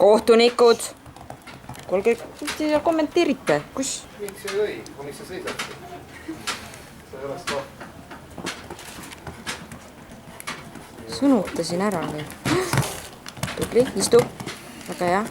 kohtunikud. Kuulge, kus te kommenteerite? Kus? Miks ei või? Miks sa seisad? Sa ei oleks ka. Sõnutasin ära. Tubli, istu. Väga hea.